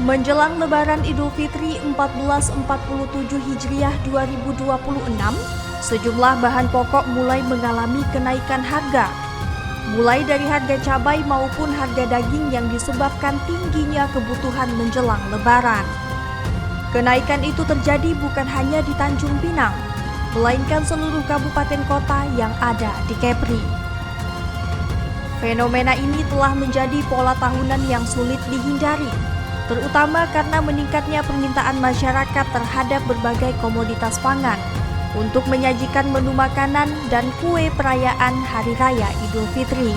Menjelang Lebaran Idul Fitri 1447 Hijriah 2026, sejumlah bahan pokok mulai mengalami kenaikan harga. Mulai dari harga cabai maupun harga daging yang disebabkan tingginya kebutuhan menjelang Lebaran. Kenaikan itu terjadi bukan hanya di Tanjung Pinang, melainkan seluruh kabupaten kota yang ada di Kepri. Fenomena ini telah menjadi pola tahunan yang sulit dihindari, terutama karena meningkatnya permintaan masyarakat terhadap berbagai komoditas pangan untuk menyajikan menu makanan dan kue perayaan Hari Raya Idul Fitri.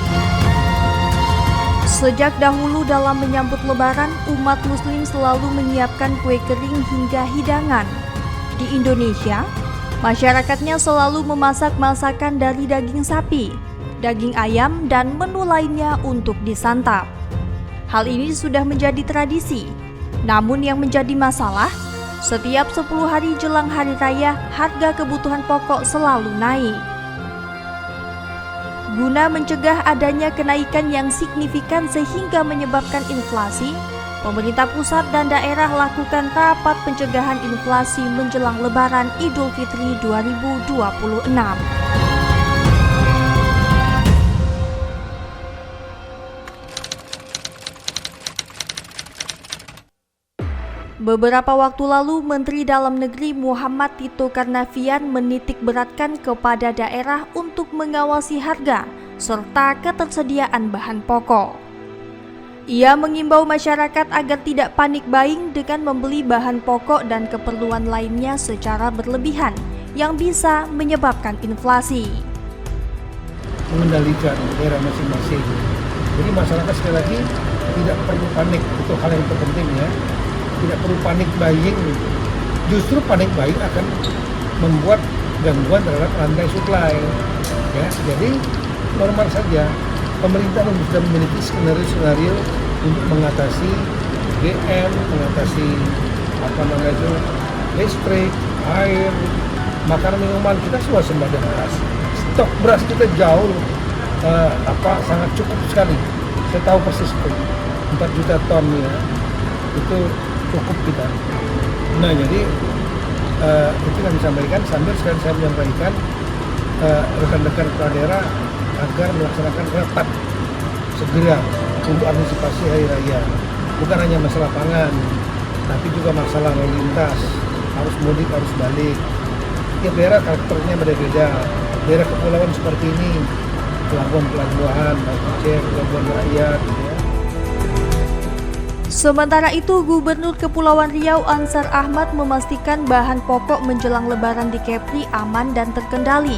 Sejak dahulu dalam menyambut Lebaran, umat Muslim selalu menyiapkan kue kering hingga hidangan. Di Indonesia, masyarakatnya selalu memasak masakan dari daging sapi, daging ayam, dan menu lainnya untuk disantap. Hal ini sudah menjadi tradisi. Namun yang menjadi masalah, setiap 10 hari jelang Hari Raya, harga kebutuhan pokok selalu naik. Guna mencegah adanya kenaikan yang signifikan sehingga menyebabkan inflasi, pemerintah pusat dan daerah lakukan rapat pencegahan inflasi menjelang Lebaran Idul Fitri 2026. Beberapa waktu lalu, Menteri Dalam Negeri Muhammad Tito Karnavian menitikberatkan kepada daerah untuk mengawasi harga serta ketersediaan bahan pokok. Ia mengimbau masyarakat agar tidak panik buying dengan membeli bahan pokok dan keperluan lainnya secara berlebihan yang bisa menyebabkan inflasi. Mengendalikan daerah masing-masing. Jadi masyarakat sekali lagi tidak perlu panik, itu hal yang terpenting ya. Tidak perlu panik buying, justru panik buying akan membuat gangguan terhadap rantai supply. Ya, jadi normal saja. Pemerintah sudah memiliki skenario untuk mengatasi GM, mengatasi listrik, air, makanan minuman. Kita swasembada beras. Stok beras kita jauh sangat cukup sekali. Saya tahu persis itu 4 juta ton ya. Itu cukup kita. Nah jadi itu yang disampaikan sambil sekali saya menyampaikan rekan-rekan kepala daerah agar melaksanakan rapat segera untuk antisipasi Hari Raya. Bukan hanya masalah pangan, tapi juga masalah lalu lintas, harus mudik, harus balik. Tiap daerah karakternya berbeda. Daerah kepulauan seperti ini, pelabuhan-pelabuhan, pelabuhan rakyat. Ya. Sementara itu, Gubernur Kepulauan Riau Ansar Ahmad memastikan bahan pokok menjelang Lebaran di Kepri aman dan terkendali,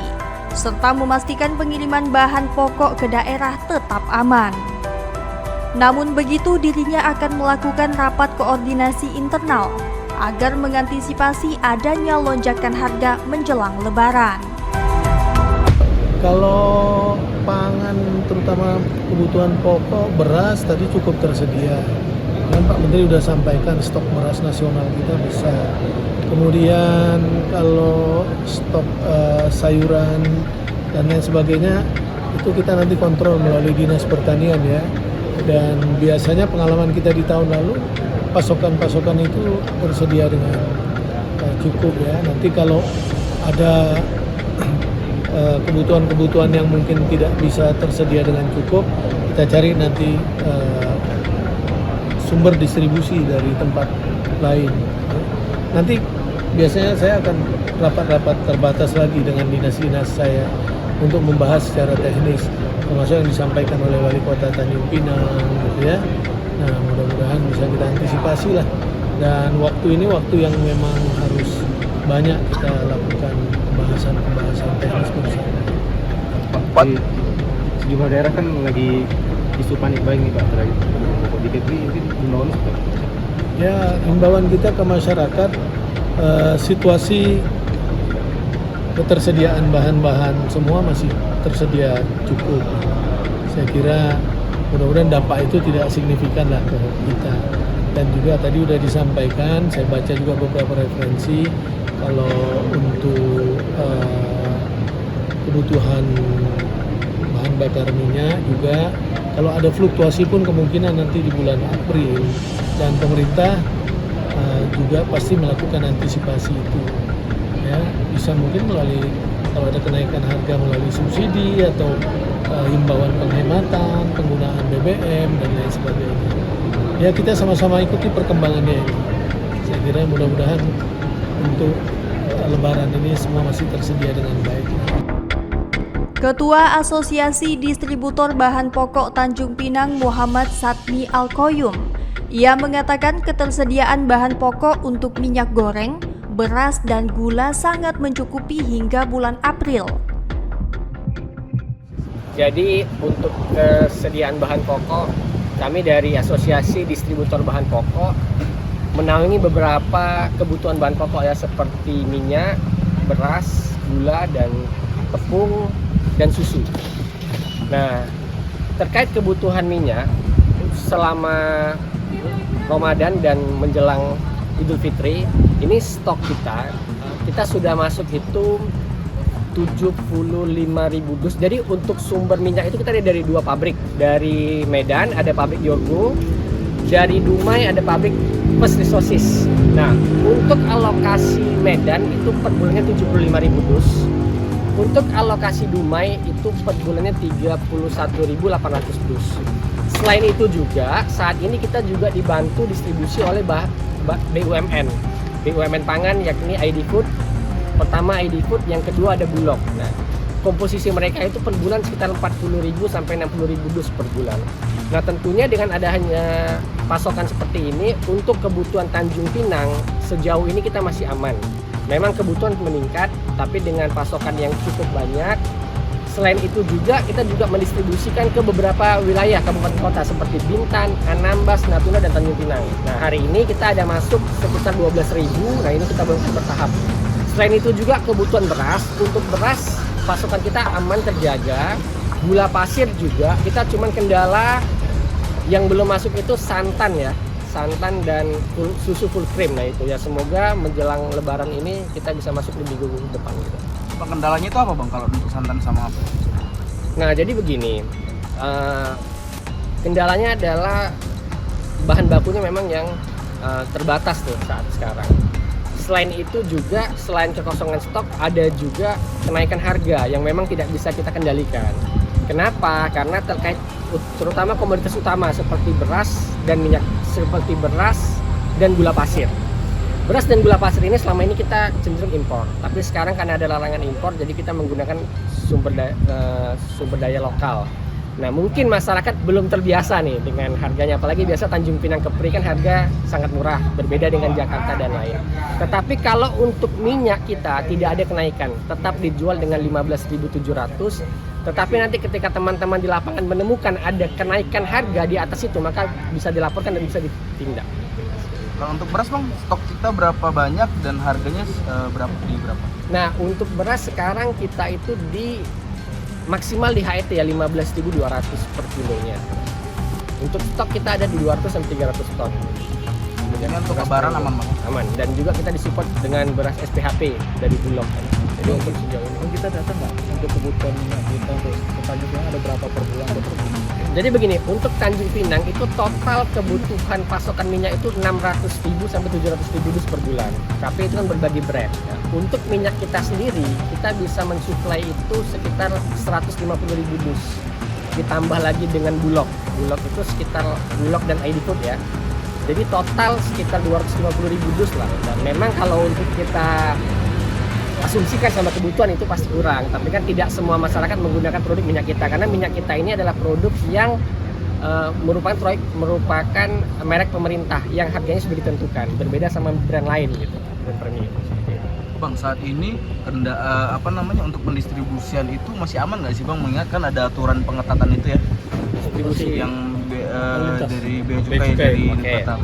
serta memastikan pengiriman bahan pokok ke daerah tetap aman. Namun begitu, dirinya akan melakukan rapat koordinasi internal agar mengantisipasi adanya lonjakan harga menjelang Lebaran. Kalau pangan, terutama kebutuhan pokok, beras tadi cukup tersedia. Pak Menteri sudah sampaikan stok beras nasional kita besar. Kemudian kalau stok sayuran dan lain sebagainya itu kita nanti kontrol melalui Dinas Pertanian ya. Dan biasanya pengalaman kita di tahun lalu pasokan-pasokan itu tersedia dengan cukup ya. Nanti kalau ada kebutuhan-kebutuhan yang mungkin tidak bisa tersedia dengan cukup, kita cari nanti sumber distribusi dari tempat lain. Nanti biasanya saya akan rapat-rapat terbatas lagi dengan dinas-dinas saya untuk membahas secara teknis, termasuk yang disampaikan oleh Wali Kota Tanjung Pinang, gitu ya. Nah, mudah-mudahan bisa kita antisipasi lah. Dan waktu ini waktu yang memang harus banyak kita lakukan pembahasan teknis bersama. Pak, sejumlah daerah kan lagi isu panik buying nih Pak, terhadap pokok di Kepri, itu himbauan Pak? Ya, himbauan kita ke masyarakat, situasi ketersediaan bahan-bahan semua masih tersedia cukup. Saya kira mudah-mudahan dampak itu tidak signifikan lah ke kita. Dan juga tadi sudah disampaikan, saya baca juga beberapa referensi, kalau untuk kebutuhan bahan bakar minyak juga Kalau ada fluktuasi pun kemungkinan nanti di bulan April, dan pemerintah juga pasti melakukan antisipasi itu. Ya, bisa mungkin melalui kalau ada kenaikan harga melalui subsidi atau himbauan penghematan, penggunaan BBM dan lain sebagainya. Ya, kita sama-sama ikuti perkembangannya ini. Saya kira mudah-mudahan untuk Lebaran ini semua masih tersedia dengan baik. Ketua Asosiasi Distributor Bahan Pokok Tanjung Pinang Muhammad Satmi Alkoyum, ia mengatakan ketersediaan bahan pokok untuk minyak goreng, beras dan gula sangat mencukupi hingga bulan April. Jadi untuk kesediaan bahan pokok, kami dari Asosiasi Distributor Bahan Pokok menaungi beberapa kebutuhan bahan pokok ya, seperti minyak, beras, gula, dan tepung, dan susu. Nah, terkait kebutuhan minyak selama Ramadan dan menjelang Idul Fitri, ini stok kita sudah masuk hitung 75.000 dus. Jadi untuk sumber minyak itu kita dari dua pabrik. Dari Medan ada pabrik Yorgo, dari Dumai ada pabrik Pesrisosis. Nah, untuk alokasi Medan itu per bulannya 75.000 dus. Untuk alokasi Dumai itu per bulannya 31.800 dus. Selain itu juga saat ini kita juga dibantu distribusi oleh BUMN pangan, yakni ID Food. Pertama ID Food, yang kedua ada Bulog. Nah, komposisi mereka itu per bulan sekitar 40.000 sampai 60.000 dus per bulan. Nah, tentunya dengan adanya pasokan seperti ini untuk kebutuhan Tanjung Pinang sejauh ini kita masih aman. Memang kebutuhan meningkat, tapi dengan pasokan yang cukup banyak. Selain itu juga kita juga mendistribusikan ke beberapa wilayah kabupaten kota seperti Bintan, Anambas, Natuna, dan Tanjung Pinang. Nah, hari ini kita ada masuk sekitar 12.000. Nah, ini kita bertahap. Selain itu juga kebutuhan beras. Untuk beras pasokan kita aman terjaga. Gula pasir juga kita cuman kendala yang belum masuk itu santan ya. Santan dan susu full cream. Nah itu ya, semoga menjelang Lebaran ini kita bisa masuk di minggu depan gitu. Kendalanya itu apa Bang kalau untuk santan sama apa? Nah jadi begini, kendalanya adalah bahan bakunya memang yang terbatas tuh saat sekarang. Selain itu juga, selain kekosongan stok, ada juga kenaikan harga yang memang tidak bisa kita kendalikan. Kenapa? Karena terkait terutama komoditas utama seperti beras dan minyak, seperti beras dan gula pasir. Beras dan gula pasir ini selama ini kita cenderung impor, tapi sekarang karena ada larangan impor, jadi kita menggunakan sumber daya lokal. Nah mungkin masyarakat belum terbiasa nih dengan harganya, apalagi biasa Tanjung Pinang Kepri kan harga sangat murah, berbeda dengan Jakarta dan lain. Tetapi kalau untuk minyak kita tidak ada kenaikan, tetap dijual dengan 15.700. Tetapi nanti ketika teman-teman di lapangan menemukan ada kenaikan harga di atas itu, maka bisa dilaporkan dan bisa ditindak. Kalau untuk beras Bang, stok kita berapa banyak dan harganya berapa? Nah untuk beras sekarang kita itu di maksimal di HET ya 15.200 per kilonya. Untuk stok kita ada di 200 sampai 300 ton. Jadi untuk Lebaran aman Bang? Aman, dan juga kita disupport dengan beras SPHP dari Bulog. Jadi untuk sejauh ini kita data nggak untuk kebutuhan minyak kita untuk Tanjung Pinang ada berapa per bulan? Jadi begini, untuk Tanjung Pinang itu total kebutuhan pasokan minyak itu 600.000 sampai 700.000 dus per bulan. Tapi itu kan berbagi brand. Ya. Untuk minyak kita sendiri, kita bisa mensuplai itu sekitar 150.000 dus. Ditambah lagi dengan Bulog. Bulog itu sekitar Bulog dan ID Food ya. Jadi total sekitar 250.000 dus lah. Dan memang kalau untuk kita asumsikan sama kebutuhan itu pasti kurang, tapi kan tidak semua masyarakat menggunakan produk minyak kita, karena minyak kita ini adalah produk yang merupakan merek pemerintah yang harganya sudah ditentukan, berbeda sama brand lain gitu, brand premium. Bang, saat ini untuk pendistribusian itu masih aman nggak sih Bang? Mengingat kan ada aturan pengetatan itu ya, Distribusi yang dari bea cukai dari kota.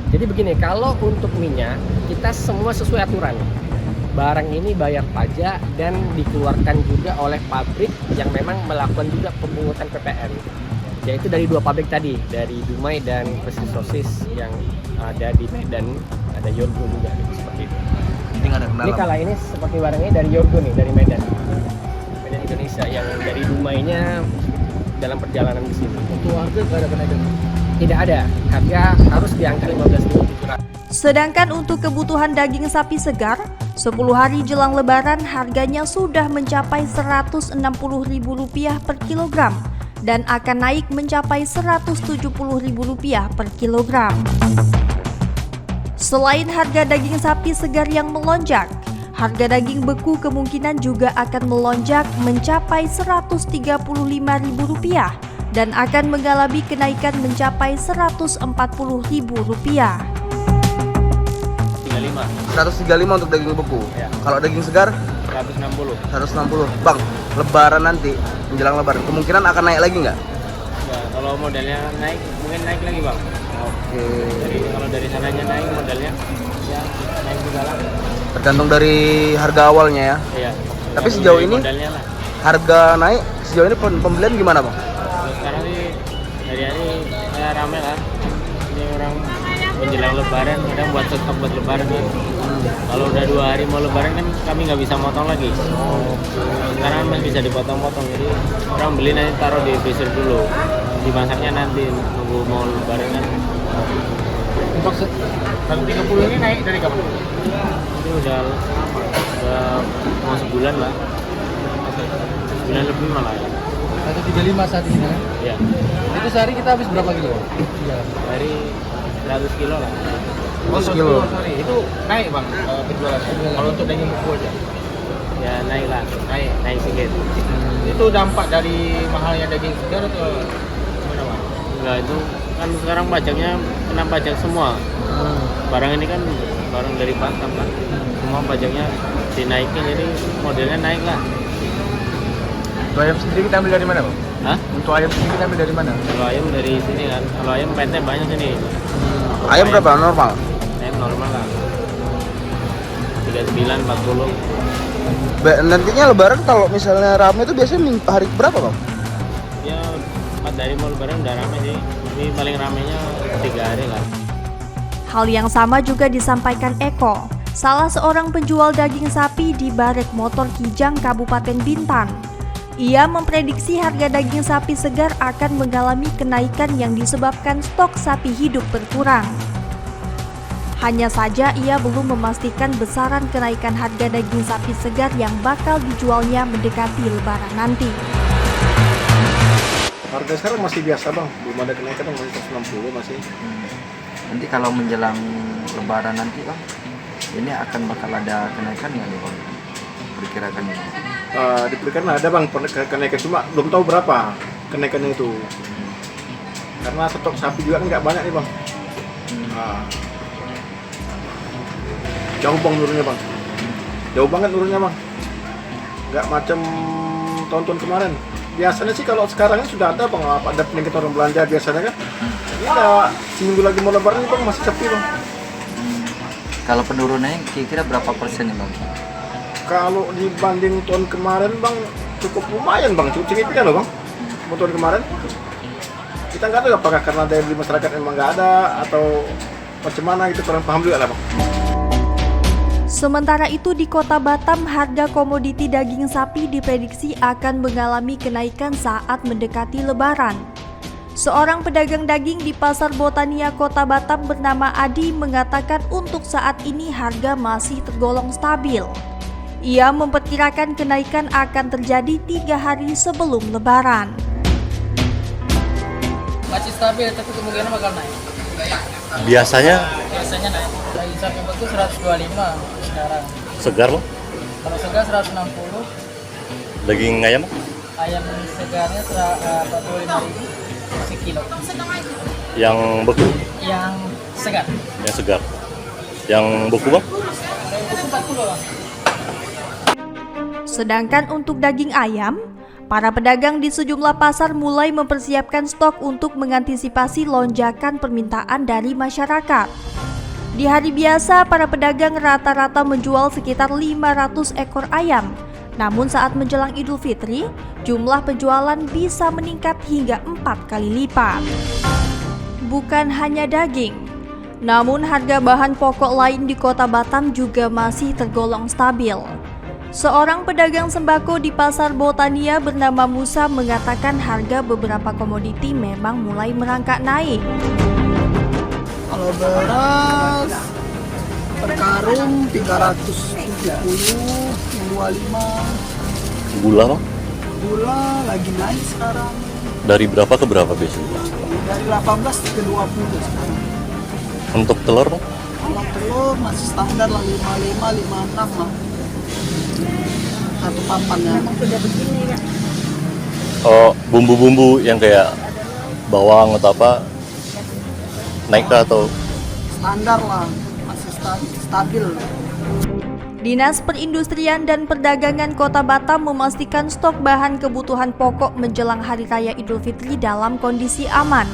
Jadi begini, kalau untuk minyak kita semua sesuai aturan. Barang ini bayar pajak dan dikeluarkan juga oleh pabrik yang memang melakukan juga pemungutan PPN. Yaitu dari dua pabrik tadi, dari Dumai dan Pesrisosis yang ada di Medan, ada Yorgo juga gitu, seperti itu. Jadi nggak ada kendala. Ini kala ini seperti barangnya dari Yorgo nih, dari Medan Indonesia. Yang dari Dumainya dalam perjalanan ke sini. Untuk harga nggak ada kenaikan. Tidak ada, harga harus di angka 15.700. Sedangkan untuk kebutuhan daging sapi segar, 10 hari jelang lebaran harganya sudah mencapai Rp160.000 per kilogram dan akan naik mencapai Rp170.000 per kilogram. Selain harga daging sapi segar yang melonjak, harga daging beku kemungkinan juga akan melonjak mencapai Rp135.000 dan akan mengalami kenaikan mencapai Rp140.000. 135 untuk daging beku. Ya. Kalau daging segar 160. 160. Bang, lebaran nanti menjelang lebaran kemungkinan akan naik lagi nggak? Ya, kalau modelnya naik mungkin naik lagi bang. Oke. Jadi kalau dari sananya naik modelnya ya naik juga lah. Tergantung dari harga awalnya ya. Iya. Tapi Tergantung sejauh dari ini modelnya lah. harga naik. Sejauh ini pembelian gimana bang? Kalau sekarang sih hari-hari ya rame lah. Ini orang menjelang lebaran, kadang buat stok buat lebaran kan. Kalau udah 2 hari mau lebaran kan kami nggak bisa motong lagi. Sekarang masih bisa dipotong-potong, jadi orang beli nanti taruh di freezer dulu. Dimasaknya nanti nunggu mau lebaran kan. Untuk 130 ini naik dari kapan? Itu udah lama, udah mau sebulan lah. Sebulan lebih malah ya. 135 saat ini kan? Ya, Itu sehari kita habis berapa kilo? Iya. dari 100 kilo lah. Oh, sekilo. Sorry, itu naik bang penjualannya. Kalau untuk daging beku aja. Ya naik lah, naik sedikit. Itu dampak dari mahalnya daging segar atau gimana bang? Enggak, itu kan sekarang pajaknya kena pajak semua. Barang ini kan barang dari Batam kan, semua pajaknya dinaikin, jadi modelnya naik lah. Untuk ayam sendiri kita ambil dari mana bang? Hah? Untuk ayam sendiri kita ambil dari mana? Kalau ayam dari sini kan, kalau ayam PT banyak sini. Ayam berapa normal? Ayam normal lah, 39, 40. Nantinya lebaran kalau misalnya rame itu biasanya hari berapa bang? Ya 4 hari mau lebaran udah rame sih, tapi paling ramenya 3 hari lah. Hal yang sama juga disampaikan Eko, salah seorang penjual daging sapi di Barek Motor Kijang, Kabupaten Bintan. Ia memprediksi harga daging sapi segar akan mengalami kenaikan yang disebabkan stok sapi hidup berkurang. Hanya saja ia belum memastikan besaran kenaikan harga daging sapi segar yang bakal dijualnya mendekati lebaran nanti. Harga sekarang masih biasa bang, belum ada kenaikan, masih 160 masih. Nanti kalau menjelang lebaran nanti bang, ini akan bakal ada kenaikan nggak nih bang? Perkirakan ini. Diperkirakan ada bang kenaikan, cuma belum tahu berapa kenaikannya itu. Karena stok sapi juga kan nggak banyak nih bang. Jauh bang turunnya bang, jauh banget turunnya bang. Nggak macam tahun-tahun kemarin. Biasanya sih kalau sekarang ini sudah ada bang, ada peningkatan orang belanja biasanya kan. Ini ada seminggu lagi mau lebaran nih bang, masih sepi bang. Kalau penurunannya kira-kira berapa persen nih bang? Kalau dibanding tahun kemarin bang, cukup lumayan bang, cukup signifikan loh bang. Tahun kemarin kita nggak tahu apakah karena daya beli masyarakat emang nggak ada atau macam mana gitu, kurang paham juga lah bang. Sementara itu di Kota Batam, harga komoditi daging sapi diprediksi akan mengalami kenaikan saat mendekati lebaran. Seorang pedagang daging di Pasar Botania Kota Batam bernama Adi mengatakan untuk saat ini harga masih tergolong stabil. Ia memperkirakan kenaikan akan terjadi 3 hari sebelum lebaran. Masih stabil tapi kemungkinan bakal naik. Biasanya Biasanya naik. Daging sapi beku 125 sekarang. segar loh, Kalau segar 160, daging ayam ayam segarnya 45.000 sekilo. yang beku, Yang segar. yang segar, yang beku bang. Daging beku 40 bang. Sedangkan untuk daging ayam, para pedagang di sejumlah pasar mulai mempersiapkan stok untuk mengantisipasi lonjakan permintaan dari masyarakat. Di hari biasa, para pedagang rata-rata menjual sekitar 500 ekor ayam. Namun saat menjelang Idul Fitri, jumlah penjualan bisa meningkat hingga 4 kali lipat. Bukan hanya daging, namun harga bahan pokok lain di Kota Batam juga masih tergolong stabil. Seorang pedagang sembako di Pasar Botania bernama Musa mengatakan harga beberapa komoditi memang mulai merangkak naik. Kalau beras per karung 370, 25. Gula bang? Gula lagi naik sekarang. Dari berapa ke berapa biasanya? Dari 18 ke 20 sekarang. Untuk telur bang? Kalau telur masih standar lah 55, 56 lah. Satu papannya. Oh, bumbu-bumbu yang kayak bawang atau apa naik kah atau? Standar lah, masih stabil. Dinas Perindustrian dan Perdagangan Kota Batam memastikan stok bahan kebutuhan pokok menjelang Hari Raya Idul Fitri dalam kondisi aman,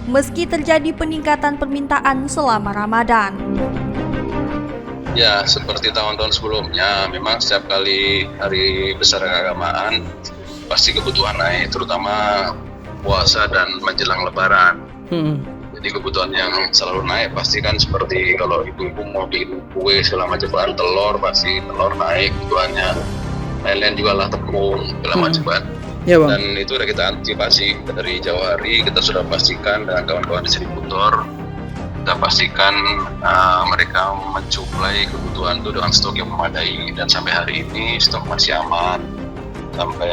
meski terjadi peningkatan permintaan selama Ramadan. Ya, seperti tahun-tahun sebelumnya, memang setiap kali hari besar keagamaan pasti kebutuhan naik, terutama puasa dan menjelang Lebaran. Jadi kebutuhan yang selalu naik pasti kan seperti kalau ibu-ibu mau bikin kue segala macam, bahan telur pasti telur naik kebutuhannya. Lain-lain juga lah tepung segala macam kan. Ya, Bang. Dan itu udah kita antisipasi dari jauh hari, kita sudah pastikan dengan kawan-kawan distributor. Kita pastikan mereka mensuplai kebutuhan itu dengan stok yang memadai, dan sampai hari ini stok masih aman, sampai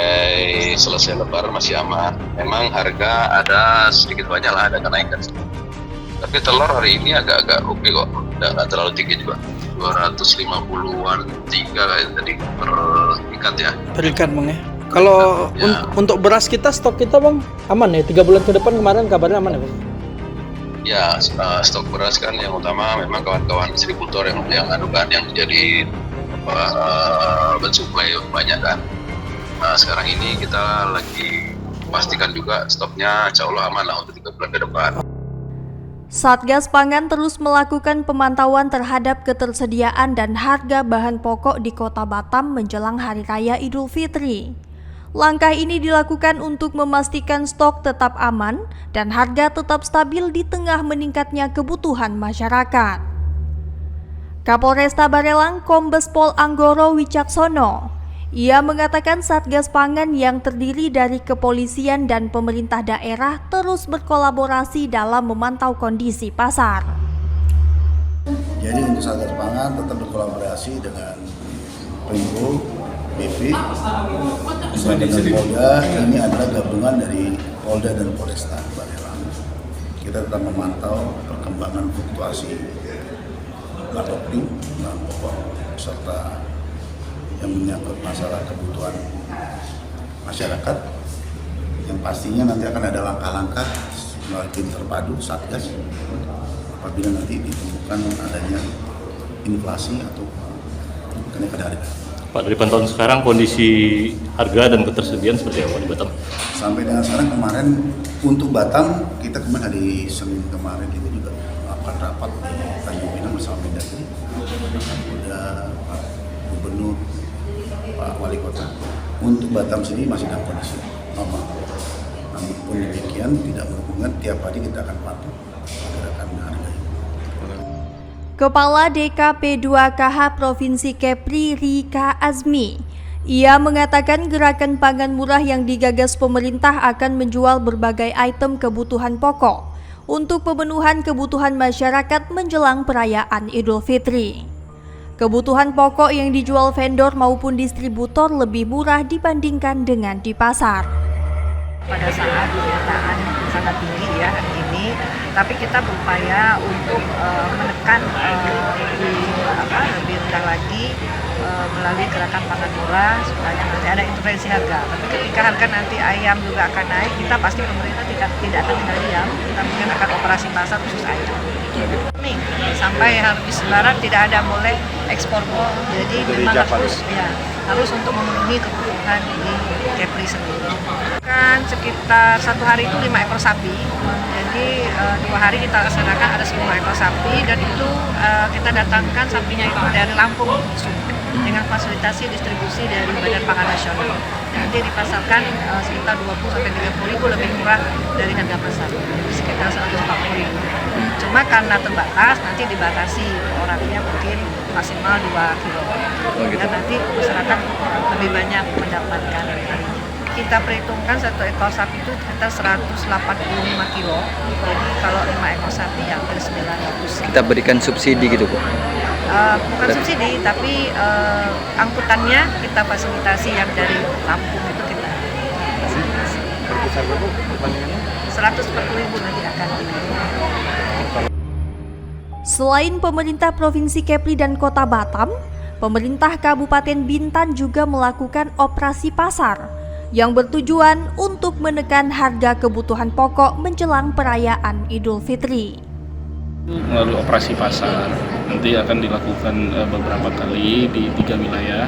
selesai Lebaran masih aman. Memang harga ada sedikit banyak lah, ada kenaikan, tapi telur hari ini agak-agak oke kok, nggak terlalu tinggi juga, 250-an 3 kayak tadi per ikat ya. Terikat Bang ya. Kalau Ya. untuk beras kita, stok kita Bang aman ya, 3 bulan ke depan kemarin kabarnya aman ya Bang? Ya, stok beras kan yang utama memang kawan-kawan distributor yang menjadi mensuplai banyak kan. Nah, sekarang ini kita lagi pastikan juga stoknya insya Allah aman lah untuk 3 bulan ke depan. Satgas Pangan terus melakukan pemantauan terhadap ketersediaan dan harga bahan pokok di Kota Batam menjelang Hari Raya Idul Fitri. Langkah ini dilakukan untuk memastikan stok tetap aman dan harga tetap stabil di tengah meningkatnya kebutuhan masyarakat. Kapolresta Barelang Kombes Pol Anggoro Wicaksono, ia mengatakan Satgas Pangan yang terdiri dari kepolisian dan pemerintah daerah terus berkolaborasi dalam memantau kondisi pasar. Jadi untuk Satgas Pangan tetap berkolaborasi dengan Pemko, BP, dengan Polda. Ini adalah gabungan dari Polda dan Polresta Barelang. Kita tetap memantau perkembangan fluktuasi bahan pokok serta yang menyangkut masalah kebutuhan masyarakat. Yang pastinya nanti akan ada langkah-langkah melalui tim terpadu Satgas apabila nanti ditemukan adanya inflasi atau kenaikan harga. Pak, dari pantauan sekarang kondisi harga dan ketersediaan seperti apa di Batam? Sampai dengan sekarang kemarin untuk Batam, kita kemarin hari Senin kemarin kita juga melakukan rapat di Tanjung Pinang bersama Mendagri, Kapolda, Pak Gubernur, Pak Wali Kota. Untuk Batam sendiri masih dalam kondisi normal. Namun pun demikian tidak berhubungan tiap hari kita akan patuh pergerakan harga. Kepala DKP 2KH Provinsi Kepri Rika Azmi, ia mengatakan gerakan pangan murah yang digagas pemerintah akan menjual berbagai item kebutuhan pokok untuk pemenuhan kebutuhan masyarakat menjelang perayaan Idul Fitri. Kebutuhan pokok yang dijual vendor maupun distributor lebih murah dibandingkan dengan di pasar. Pada saat permintaan sangat tinggi ya hari ini, tapi kita berupaya untuk menekan lebih rendah lagi melalui gerakan pangan murah supaya nanti ada intervensi harga. Tapi ketika harga nanti ayam juga akan naik, kita pasti pemerintah tidak akan tinggal diam, kita mungkin akan operasi pasar khusus ayam. Nih, sampai habis Lebaran tidak ada boleh ekspor kol, jadi memang harus untuk memenuhi kebutuhan di Kepri sendiri. Kan sekitar 1 hari itu 5 ekor sapi, jadi 2 hari kita laksanakan ada 10 ekor sapi, dan itu kita datangkan sapinya itu dari Lampung. dengan fasilitasi distribusi dari Badan Pangan Nasional. Nanti dipasarkan sekitar 20-30 ribu lebih murah dari harga pasar, jadi sekitar 140 ribu. Cuma karena terbatas, nanti dibatasi orangnya mungkin maksimal 2 kilo. Dan nanti masyarakat lebih banyak mendapatkan. Kita perhitungkan satu ekor sapi itu sekitar 185 kilo. Jadi kalau 5 ekor sapi ya hampir 900. Kita berikan subsidi gitu Bu? Bukan subsidi, tapi angkutannya kita fasilitasi yang dari Lampung itu kita fasilitasi. 140 ribu nanti akan Selain pemerintah Provinsi Kepri dan Kota Batam, pemerintah Kabupaten Bintan juga melakukan operasi pasar yang bertujuan untuk menekan harga kebutuhan pokok menjelang perayaan Idul Fitri. Melalui operasi pasar nanti akan dilakukan beberapa kali di 3 wilayah,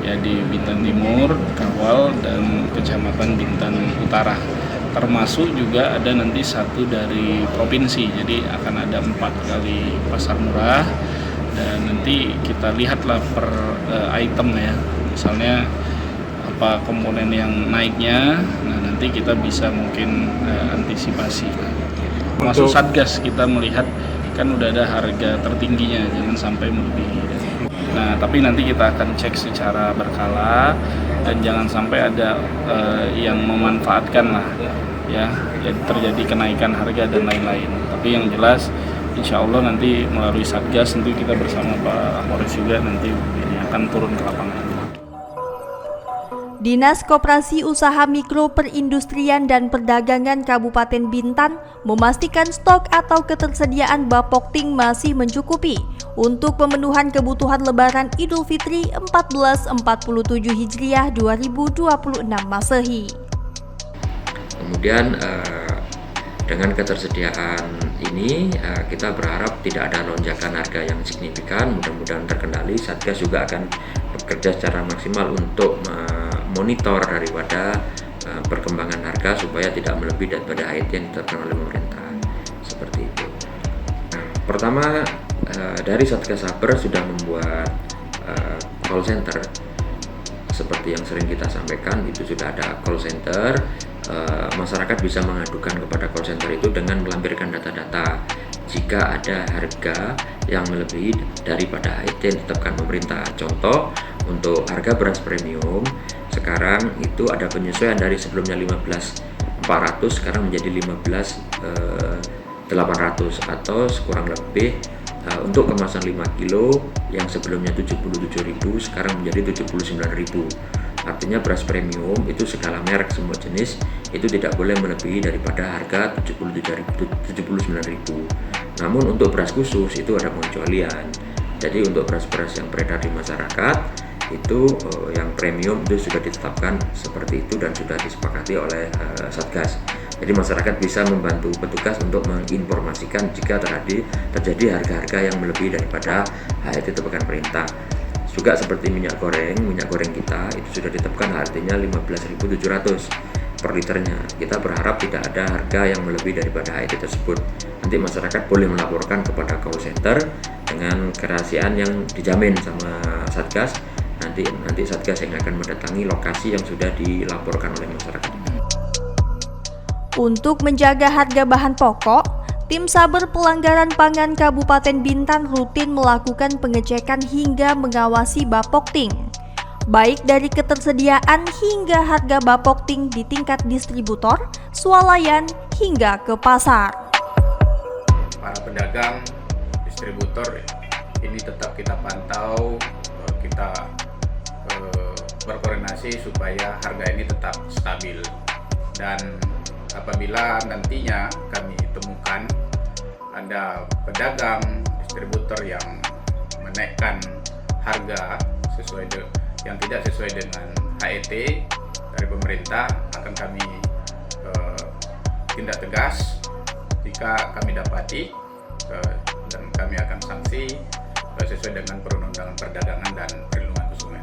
ya di Bintan Timur, Kawal, dan Kecamatan Bintan Utara. Termasuk juga ada nanti 1 dari provinsi, jadi akan ada 4 kali pasar murah, dan nanti kita lihatlah per item ya, misalnya apa komponen yang naiknya, nah nanti kita bisa mungkin antisipasi. Masuk Satgas kita melihat kan udah ada harga tertingginya, jangan sampai melebihi. Nah tapi nanti kita akan cek secara berkala dan jangan sampai ada yang memanfaatkan lah ya, terjadi kenaikan harga dan lain-lain. Tapi yang jelas insya Allah nanti melalui Satgas tentu kita bersama Pak Kapolres juga nanti ini akan turun ke lapangan. Dinas Koperasi Usaha Mikro Perindustrian dan Perdagangan Kabupaten Bintan memastikan stok atau ketersediaan bapokting masih mencukupi untuk pemenuhan kebutuhan Lebaran Idul Fitri 1447 Hijriah 2026 Masehi. Kemudian dengan ketersediaan ini kita berharap tidak ada lonjakan harga yang signifikan, mudah-mudahan terkendali. Satgas juga akan bekerja secara maksimal untuk monitor daripada perkembangan harga supaya tidak melebihi daripada HIT yang ditetapkan oleh pemerintah, seperti itu. Nah, pertama dari Satgas Saber sudah membuat call center seperti yang sering kita sampaikan, itu sudah ada call center. Masyarakat bisa mengadukan kepada call center itu dengan melampirkan data-data jika ada harga yang melebihi daripada HIT yang ditetapkan pemerintah. Contoh, untuk harga beras premium sekarang itu ada penyesuaian dari sebelumnya 15.400 sekarang menjadi 15.800 atau sekurang lebih untuk kemasan 5 kilo yang sebelumnya 77.000 sekarang menjadi 79.000. Artinya beras premium itu segala merek semua jenis itu tidak boleh melebihi daripada harga 79.000. Namun untuk beras khusus itu ada pengecualian. Jadi untuk beras-beras yang beredar di masyarakat itu yang premium itu sudah ditetapkan seperti itu dan sudah disepakati oleh Satgas. Jadi masyarakat bisa membantu petugas untuk menginformasikan jika terjadi harga-harga yang melebihi daripada HIT ditetapkan perintah. Juga seperti minyak goreng kita itu sudah ditetapkan artinya 15.700 per liternya. Kita berharap tidak ada harga yang melebihi daripada HIT tersebut. Nanti masyarakat boleh melaporkan kepada call center dengan kerahasiaan yang dijamin sama Satgas. Nanti Satgas yang akan mendatangi lokasi yang sudah dilaporkan oleh masyarakat. Untuk menjaga harga bahan pokok, Tim Saber Pelanggaran Pangan Kabupaten Bintan rutin melakukan pengecekan hingga mengawasi bapokting, baik dari ketersediaan hingga harga bapokting di tingkat distributor, swalayan, hingga ke pasar. Para pedagang, distributor ini tetap kita pantau, kita berkoordinasi supaya harga ini tetap stabil. Dan apabila nantinya kami temukan ada pedagang, distributor yang menaikkan harga yang tidak sesuai dengan HET dari pemerintah, akan kami tindak tegas jika kami dapati, dan kami akan sanksi sesuai dengan perundang-undangan perdagangan dan perlindungan konsumen.